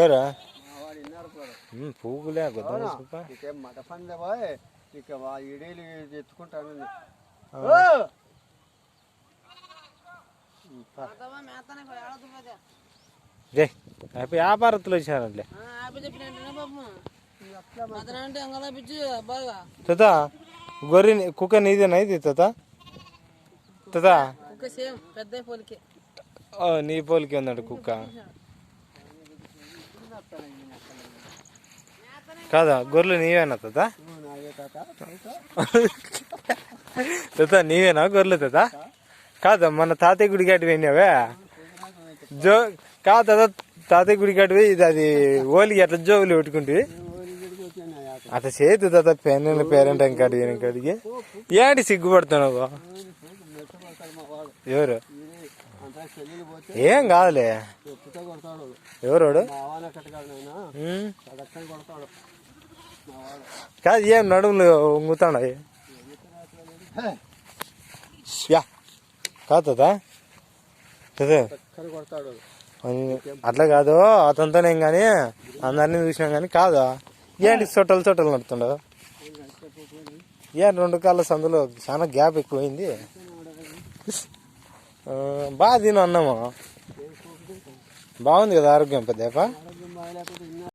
ఏరా పువ్వులే మట పందే బాయ్ ఇక ఇడీలు ఎత్తుకుంటాను వ్యాపారస్తులు వచ్చారంటే తాత గొర్రె కుక్క నీదేనా ఇది తాత తాత నీ పోలికే ఉందంట కుక్క కాదా గొర్రెలు నీవేనా తాత తాత నీవేనా గొర్రెలు తాత కాదా మన తాతయ్య గుడి గట్టి పోయినావే కాదు తాత తాతయ్య గుడి గట్టి పోయి అది ఓలికి అట్లా జోగులు పెట్టుకుంటే అట్లా చేయదు తాత పేరెంట్ ఇంకాడికి ఏంటి సిగ్గుపడుతున్నావు ఎవరు ఏం కాదులే ఎవరోడు కాదు ఏం నడుములు ఉంగుతాడు కాదు అట్లా కాదు అతనితోనేం కానీ అందరినీ చూసినాం కానీ కాదు ఏంటి చొట్టలు నడుతుండవు ఏం 2 కాళ్ళ సందులో చాలా గ్యాప్ ఎక్కువైంది బాగా తిను అన్నాము బాగుంది కదా ఆరోగ్యం పెద్ద